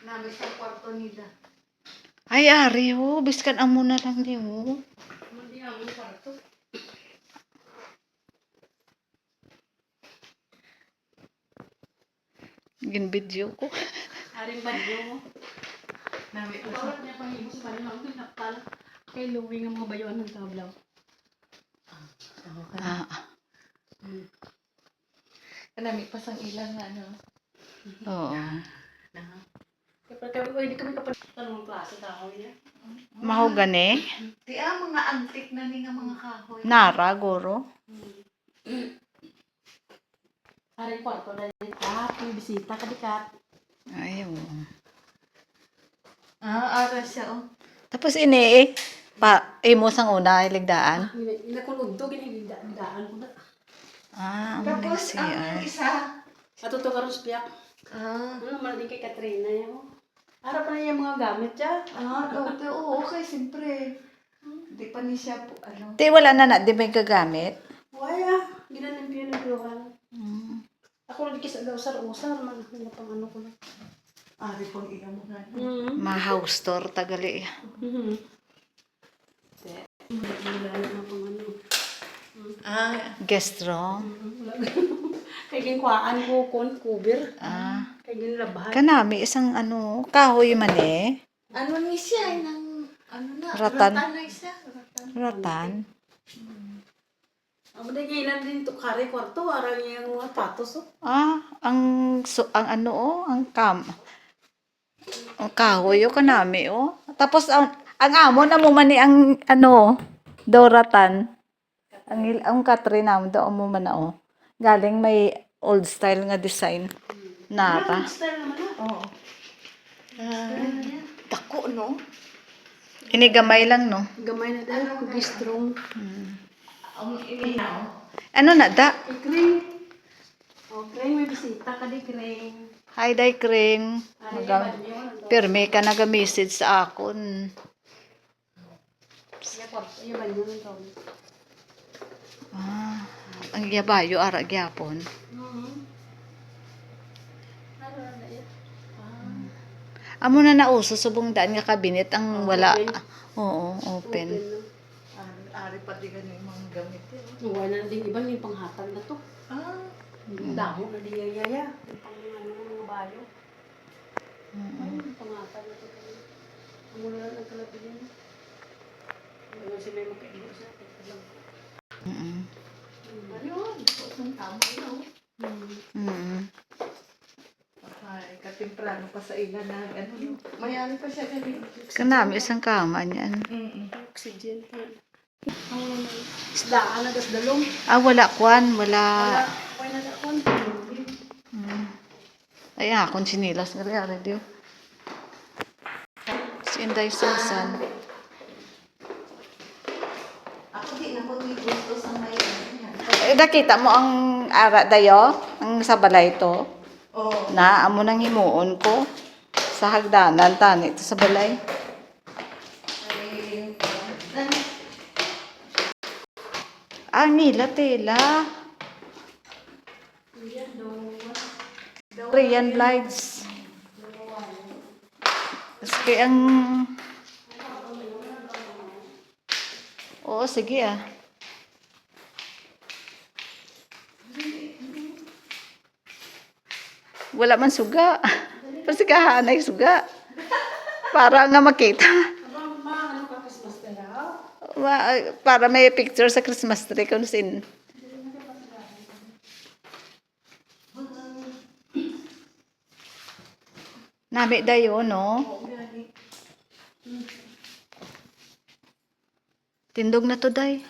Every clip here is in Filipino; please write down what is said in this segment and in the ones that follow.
Namin sa kwarto nila. Ay, ari ho. Biskan amo na lang di ho. Hindi ang kwarto. Gin-video ko. Aring banyo mo. Namin ko sa... niya panghibo sa banyo. Ang pinakpal. Kay Louie nga mga bayuan ng tablaw. Namin pa sang ilan na ano. Oo. Kapag hindi kami kapatanong klase kahoy niya. Mahogani. Di mga antik na ni nga mga kahoy. Nara, goro. Aring kwarto na rin. May bisita ka dikat. Ay, oo. Ara siya Tapos ini imo sang una iligdaan. Inakulog to, ginigdaan ko na. Ang Tapos, CR. ang isa. Matuto ka rin sa piyak. Maling kay Katrina yun. Harap na niya mga gamit siya. Okay, siyempre. Hindi pa niya siya po, Di wala na di may gagamit. Wala. Ginanimpiyo ng biyokan. Ako lang kisa daw sa usar. Mga pang ano ko na. Ari pang ina mo na. Ma-house tour tagali. Wala na pang ano. Guest room. Kaya ginkwaan ko cover. Kaya ginlabahan. Kanami isang kahoy man eh. Ano ni siya? Ratan. Ratan na siya. Ratan. Ang dagilan din to kare kwarto. Arang yung mga patos. Ang kahoy kanami Tapos ang amo na mo man ang doratan. Ang Katrina mo daw mo man na galing may old style nga design. Nara. Old style naman na. Oo. Dako, no? Ini gamay lang, no? Gamay na dahil. Gistrong. Ang iminaw. Ano na da? Kring. Kring, may bisita ka di, Kring. Hi, day, Kring. Pirme ka nag-message sa akon. Iya ba yun ito? Ang yabayo, ara gyapon. Amo na nauso subong daan nga kabinet ang wala. Oo, open. Ari pa di ganun yung mga gamit. Wala na din iba yung panghatag na to. Damo na di yaya. Yung pang mga bayo. Panghatag na to. Ang mula lang ang kalabili na. Ano sila yung makailo sa atin. Ayun, ang tama yun. Katimprano pa sa ilan na mayami pa siya ganun. Kanami isang kama niyan. Oxygen. Isdaan na das dalong. Wala kwan, wala. Wala na dakon. Ay, akong sinilas nga rin, diyo. Si Inday Susan. Ako di na po gusto sa may Nakita mo ang ara dayo? Ang sa balay to? Oo. Na, amo nang himuon ko. Sa hagdanan, tani. Ito sa balay. Nila tela. Korean lights. Kasi ang... Oo, sige Wala man suga. Kasi kahanay suga. Para nga makita. Para may picture sa Christmas tree kung sin. Nabi dayo, no? Tindog na to, day.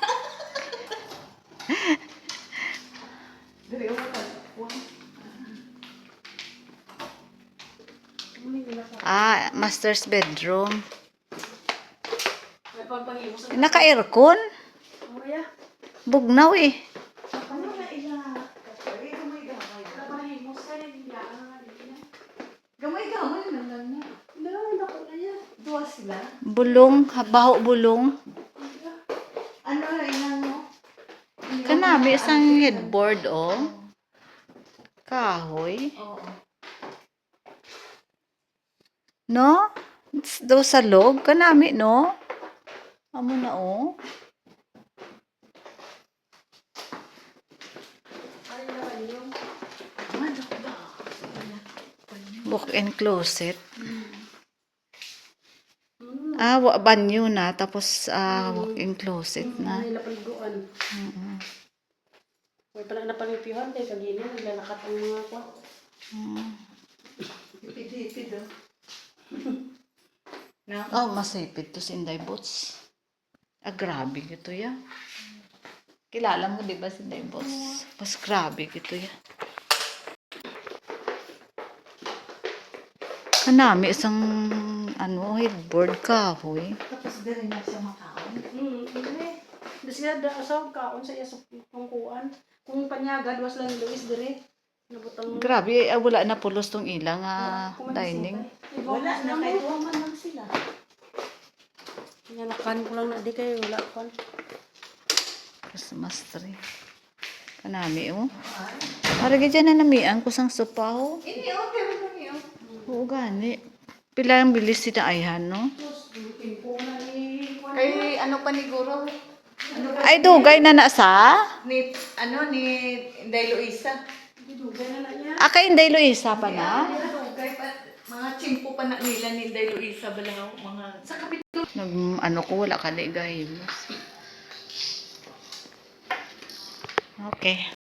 Master's bedroom. Naka-aircon? Bugnaw eh. Gamay-gamay na lang na. Dua sila. Bulong, baho bulong. Ano na ilang mo? Kanami isang headboard kahoy. Oo. No? Do sa log kanami no? Amo na oh. Ay, naman yung. Ano ba? Walk-in closet. Banyo na tapos walk-in closet na. Nila paliguan. May pala napalipiyuhan kay kagina. Naglalakat ang mga kwa. Ipid-ipid oh. No? Oh, masipit to si Inday Boots. Grabe gito ya. Kilala mo di ba si Inday Boots? Mas grabe gito ya. Kanami isang headboard kahoy. Tapos dali na siya makaon. Hindi. Hindi siya asawag kaon sa iya sa pangkuan. Kung panyagad, was lang Luis dire. Nabutang. Grabe, wala na pulos tong ilang dining. Wala na, kahit man lang sila. Nyalakan ko lang na di kayo wala kon. Christmas tree. Kanami oh. Aragi dyan na namian ko sang sopaw. Ini oh, pero kami oh. Oo gani. Pila ang bilis sila ayhan no? Kay ano pa ni Guro? Ano ba? Ay dugay na sa? Ni Inday Luisa. Dugay na niya. Kay Inday Luisa pa na? Kay pa mga chimpo pa na nila ni Inday Luisa balaw mga sa kapit. Ko wala ka di gahimos. Okay.